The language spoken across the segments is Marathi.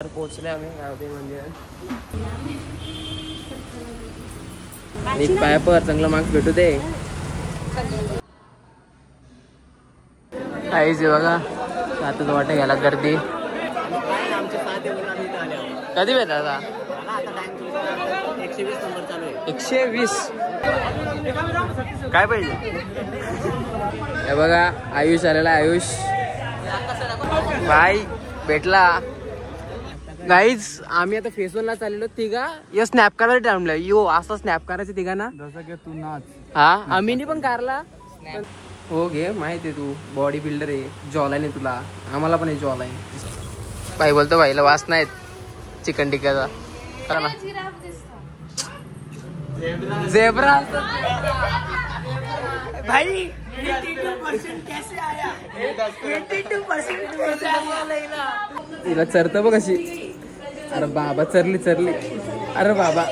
तर पोहोचले आम्ही गावदेवी मंदिरात. एक पायापर चांगला मार्क्स भेटू दे. काहीच बघा आता वाटत घ्यायला गर्दी. कधी भेट आता 120 काय पाहिजे. हे बघा आयुष आलेला. आयुष भाई भेटला. गाईज आम्ही आता फेसवनला चाललेलो. तिघा यो स्नॅप करायला टाइमला यो असा स्नॅप करायचं तिघा ना. जसं की तू नाच. हा आम्ही पण कारला. हो घे माहिती आहे तू बॉडी बिल्डर आहे. जॉलाईन आहे तुला. आम्हाला पण आहे जॉलाईन. भाई बोलतो भाईला वास नाहीत चिकन टिक्क्याचा. झेब्रा भाई 82% कैसे आया. 82% कैसे आया. तिला चरतं बघ कशी. अरे बाबा चरली. अरे बाबा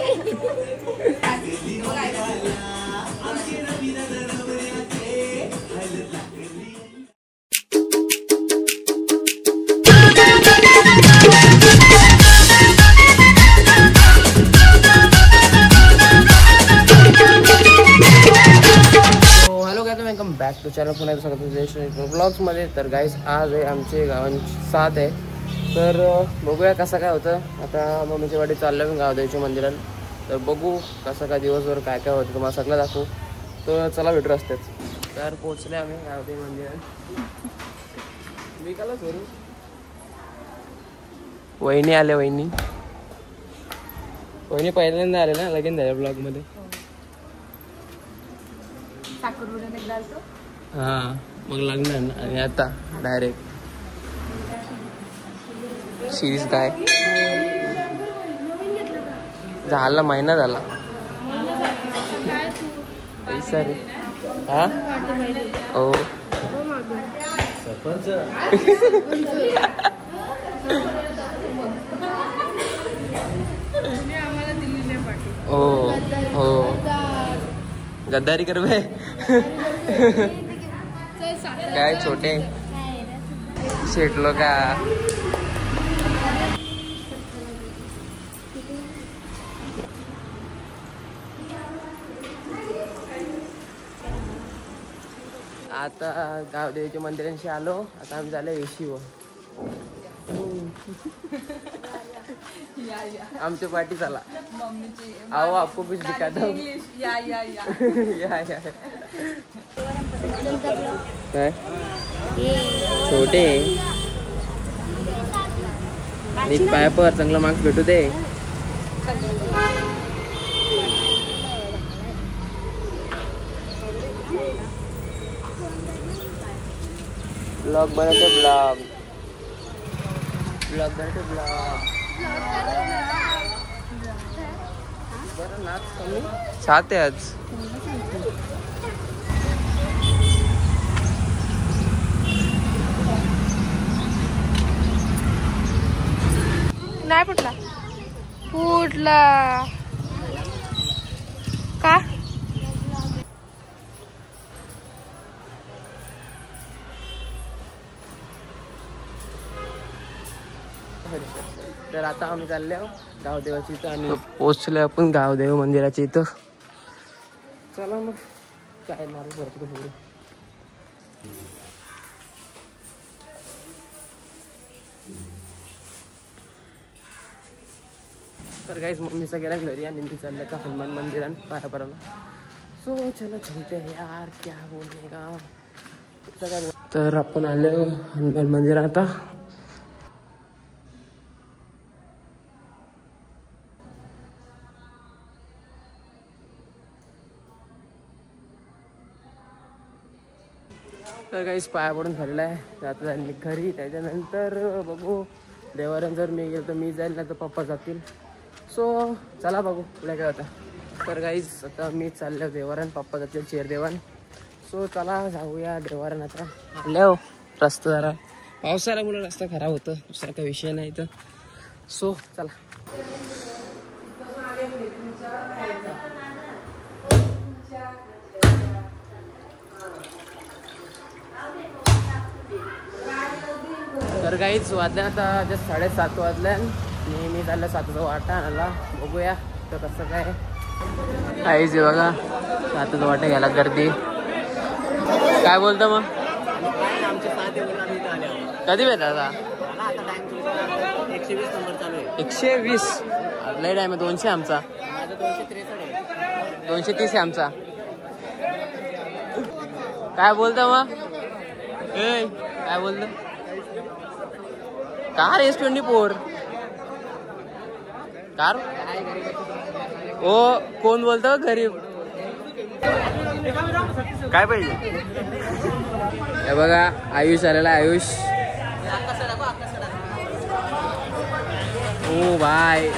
वेलकम बॅक टू चॅनल. पुन्हा स्वागत ब्लॉग्स मध्ये. तर गाईज आज आहे आमचे गावांची 7 आहे. तर बघूया कसं काय होतं. आता मम्मीच्या वाडी चाललं मी गावदेवीच्या मंदिरात. तर बघू कसं काय दिवसभर काय काय होतं तुम्हाला सगळं दाखवू. तर चला भेटू असतेच. तर पोचले आम्ही गावदेवी मंदिरात. मी काला करू. वहिनी आले. वहिनी पहिल्यांदा आले ना लगेच झाल्या ब्लॉग मध्ये. हा मग लागणार ना. आणि आता डायरेक्ट सिरीज काय झाला. महिना झाला पैसा रे. हा हो हो हो गद्दारी कर बे. काय छोटे शेटलो का. आता गावदेवीच्या मंदिरांशी आलो. आता आम्ही झालो येशीवर. आमच्या पाठी चला. आओ आपको कुछ दिखाता हूँ. या काय छोटे एक पायापर चांगला मार्क्स भेटू दे. ब्लॉग बनवतो. ब्लॉग बरं नाच कमी 7 आहे आज. नाही फुटला का. तर आता आम्ही चालले गावदेवाची इथं. आणि पोचले आपण गावदेव मंदिराच्या इथं. चला मग काय मारू भरपूर पुढे. तर काहीच मम्मीचा गेला घरी आणि मी चाललं का हनुमान मंदिरात पायापराला. सो चलो चलते हैं यार क्या बोलने का. तर आपण आलो हनुमान मंदिर. आता तर काहीच पाया पडून झालेला आहे. आता जाईल मी घरी. त्याच्यानंतर बघू देवाऱ्यात जर मी गेलो तर मी जाईल नाही तर पप्पा जातील. सो चला बघू पुढे काय होतं. तर काहीच आता मी चाललो देवाऱ्यात. पप्पा जातील चेर देवान. सो चला जाऊया देवाऱ्यात. आता आल्या रस्ता जरा पावसाळ्यामुळे रस्ता खराब होतं. दुसरा काही विषय नाही तर. सो चला. तर काहीच वाजल्या आता जस्ट 7:30 वाजल्या आणि मी चाललं 7चा वाटा आणायला. बघूया तर कसं काय काहीच आहे बघा. 7चा वाटा घ्यायला गर्दी. काय बोलतो मग कधी भेटा आता 120 नंबर चालू आहे. 120 लय टाइम आहे. 200 आमचा. 230 आहे आमचा. काय बोलतो मग काय बोलतो कार S24 कार ओ कोण बोलतो गरीब काय पाहिजे. हे बघा आयुष आलेला. आयुष ओ भाई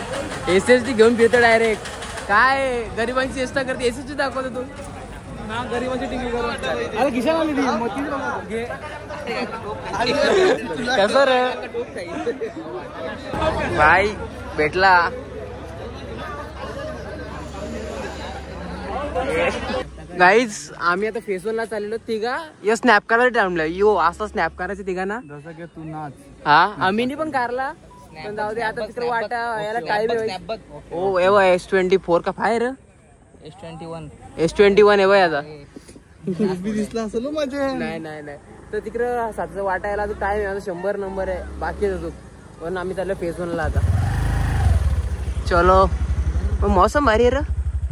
SSD घेऊन फिरतो डायरेक्ट. काय गरिबांची चेष्टा करते. SSD दाखवतो तू ना गरिबांची टीव्ही करून खिशाला कसं रे भाई भेटला. गाईज आम्ही आता फेस 1ला चाललेलो. तिघा या स्नॅप काढायला टाइमला यो असा स्नॅप करायचं तिघा ना. जसं की तू नाच. हा आम्ही पण काढला पण जाऊ दे आता तिकडे वाटा याला टाइम ओ एव S24 का फायर S21 एव याचा दिसला असेल माझे. नाही नाही नाही तर तिकडं 7चा वाटा यायला टाइम आहे. 100 नंबर आहे बाकी अजून पण आम्ही चाललो फेस 1ला आता. चलो पण मौसम भारी आहे रे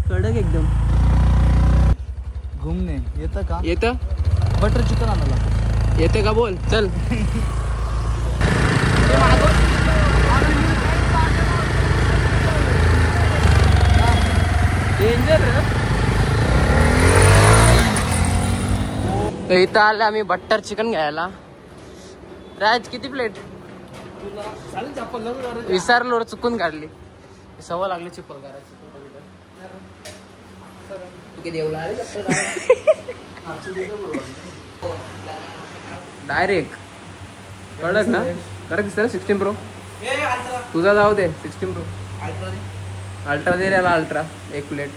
कडक एकदम. घुमणे येतं का. येतं बटर चिकन आणायला येतं का बोल चल. डेंजर. तर इथं आलं आम्ही बटर चिकन घ्यायला. राज किती प्लेट विसरलो चुकून काढली. सवय लागली चिपल करायची. डायरेक्ट कडक ना कडक दिसत. 16 Pro तुझा जाऊ दे. 16 Pro अल्ट्रा दे रे अल्ट्रा. 1 प्लेट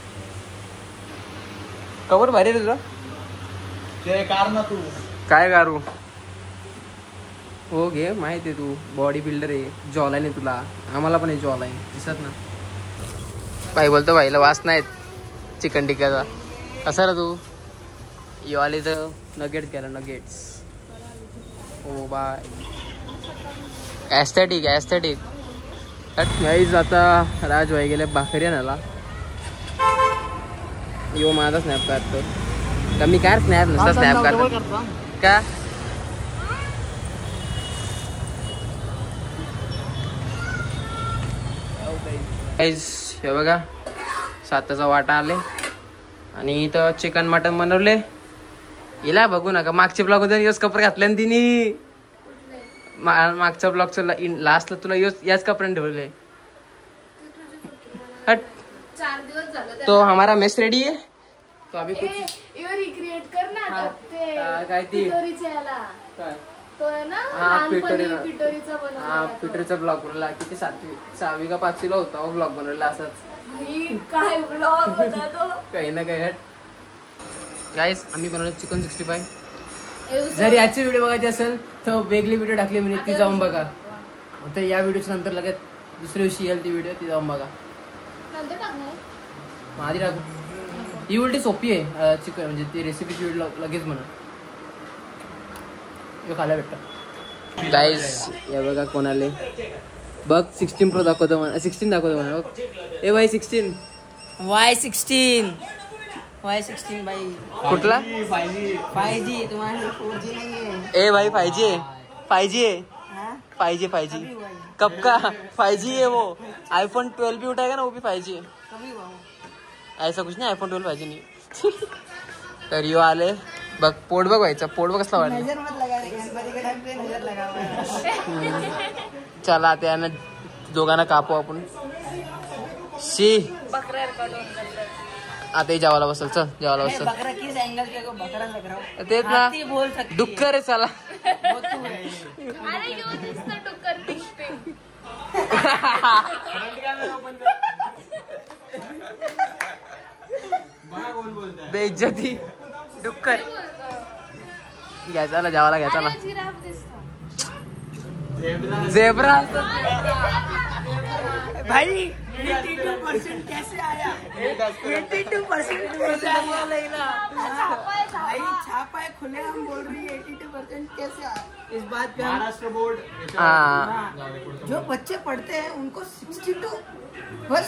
कवर भारी रे तुझा. काय कारू हो घे माहिती आहे तू बॉडी बिल्डर आहे. जॉलाईन आहे तुला. आम्हाला पण आहे जॉलाईन दिसत ना. काय बोलतो भाईला वास नाहीत चिकन टिक्काचा. कसा रे तू यो आले तर नगेट्स घ्यायला. नगेट्स ओ बाय ॲस्थेटिक ॲस्थेटिक. गाईज आता राज भाई गेले भाकरी आणायला. यो माझा स्नॅप काढतो का मी काय स्नॅप नुसता स्नॅप काढतो का. गाईज हे बघा 7चा वाटा आले आणि इथं चिकन मटन बनवले. हिला बघू नका मागच्या ब्लॉग मध्ये योच कपडे घातले ना तिने. मागच्या ब्लॉगच्या लास्टला तुला याच कपड्याने ठेवले. हट 4 दिवस झाले तो हमारा मेस रेडी है तो अभी कुछ रिक्रिएट कर ना. ते काय ती पिटोरीचा याला काय तो आहे ना हा पिटोरीचा पिटोरीचा बनवला. पिटोरीचा ब्लॉग बनवला. किती 7वी का 5वीला होता ब्लॉग बनवला असाच. काय ब्लॉग होता तो. काही ना काही. हट गाईस आम्ही बनवलं चिकन 65. जर याची व्हिडिओ बघायची असेल तर वेगळी व्हिडिओ टाकली म्हणजे ती जाऊन बघा. तर या व्हिडिओच्या नंतर लगेच दुसऱ्या दिवशी येईल ती व्हिडिओ ती जाऊन बघा. आधी टाकू. ही उलटी सोपी आहे चिकन म्हणजे ती रेसिपीची व्हिडिओ लगेच म्हणा खायला भेटतं. गाईस या बघा कोणाले बघ 16 Pro दाखवतो म्हणा. 16 दाखवतो म्हणा बघ. ए भाई 16 Y16 भाई. कुठला 5G तुम्हाला 4G नहीं ए भाई 5G है 5G कब का 5G है वो. iPhone 12 भी उठाएगा ना वो भी 5G है. कभी हुआ ऐसा कुछ नाही. iPhone 12 5G नहीं. तर यो आले बघ पोट बघ व्हायचा. पोट बघ कसला वाटलं. नजर मत लगा रे गणपती के टाइम पे नजर लगा हुआ है. चला त्यानं दोघांना कापू आपण. शी आता जेवायला बसल. चल जेवायला बसल. बकरा किस एंगल के को बकरा लग रहा हो. तेच ना हाथी बोल सकती डुक्कर आहे चला. बहुत तू है. अरे यो दिसतं डुक्कर दिसते. बेइज्जती डुक्कर घ्या चला जेवायला घ्या चला. जिराफ दिसतं. झेब्रा भाई 82% कैसे आया? 82% कैसे आया? भाई छापा है खुले, हम बोल रही है 82% कैसे आया? इस बात पे महाराष्ट्र बोर्ड जो बच्चे पढ़ते हैं उनको 62 बस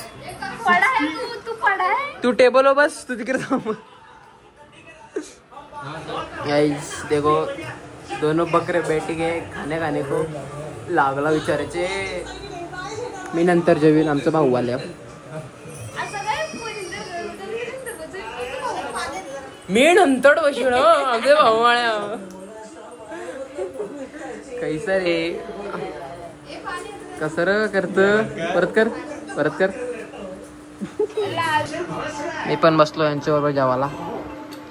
पढ़ा है तू पढ़ा है? तू टेबल हो बस, तू तिकडे थांब. गाइस देखो दोनों बकरे बैठ गए खाने को. लागला विचारायचे मी नंतर जेवीन, आमचा भाऊ आल्या. असं काय मी नंतर बसून आमचे भाऊ आल्या. कैसा रे कसर करत परत कर. मी पण बसलो यांच्याबरोबर जेवायला,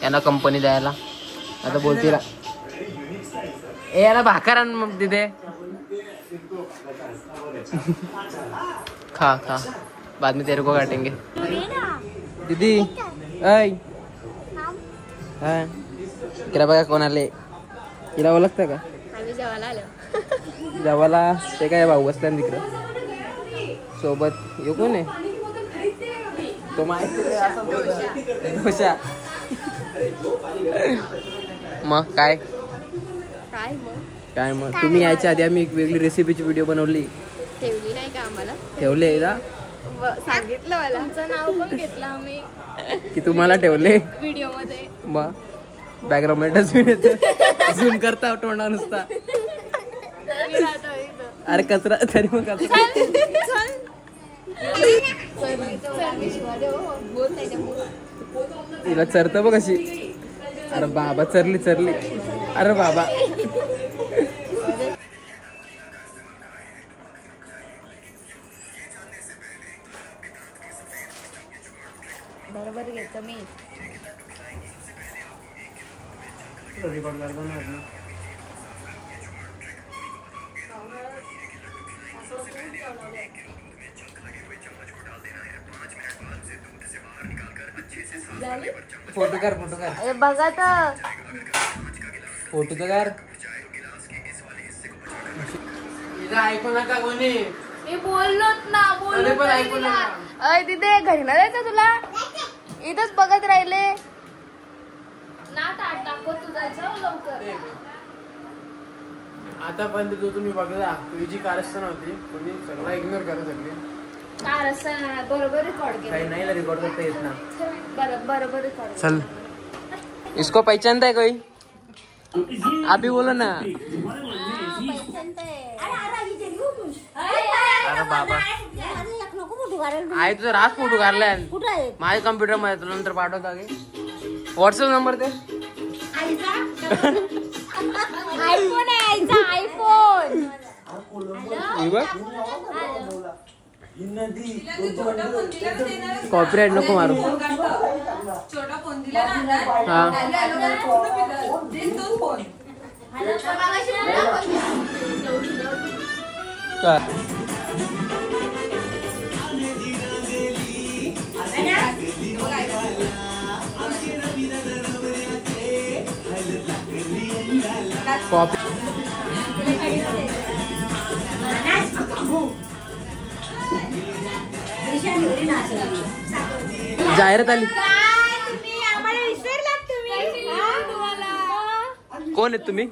यांना कंपनी द्यायला. आता बोलतील ए याला भाकर आण मग तिथे. खा बाद में तेरे को काटेंगे. दीदी ऐ इकडे बघा कोण आले. तिला ओळखतं का? आम्ही जेवायला आलो. जेवायला ते काय भाऊ बसल्या तिकडं सोबत. येऊ कोण आहे तो माहिती ढोशा. मग काय तुम्ही यायच्या आधी आम्ही एक वेगळी रेसिपीची व्हिडिओ बनवली. ठेवली नाही का आम्हाला? ठेवले ना, सांगितलं मला. तुमचं नाव पण घेतलं आम्ही की तुम्हाला ठेवले व्हिडिओ मध्ये. मग बॅकग्राऊंड मध्ये डस्टबिन येतं, झूम करता तोंडा नुसता. अरे कचरा तरी मग कचरा. तिला चरत बघ अशी. अरे बाबा चरली. अरे बाबा बरोबर घेतो मी. फोटो कर बघा तर फोटो तर कर. ऐकू नका कोणी. मी बोललोच ना अरे पण ऐकू नका. अय तिथे घरी ना जायचं तुला, इथंच बघत राहिले ना. टाको तू जायचं लवकर. आतापर्यंत जो तुम्ही बघला तुझी जी कारस्थान होती तुम्ही सगळं इग्नोर करू शकले. कार असं बरोबर रेकॉर्ड केलं. काही नाही रेकॉर्ड करता येत ना. बरोबर रेकॉर्ड. चल इसको पहचानता है कोई? अभी बोलो ना. अरे बाबा आहे तुझा राज फोटो काढलाय माझ्या कम्प्युटर मध्ये, तुला नंतर पाठवता की व्हॉट्सअप नंबर ते. आयफोन आहे आईचा आयफोन. कॉपीराइट नको मारू. छोटा फोन दिला ना. हा कॉपी जाहिरात आली. कोण आहेत तुम्ही?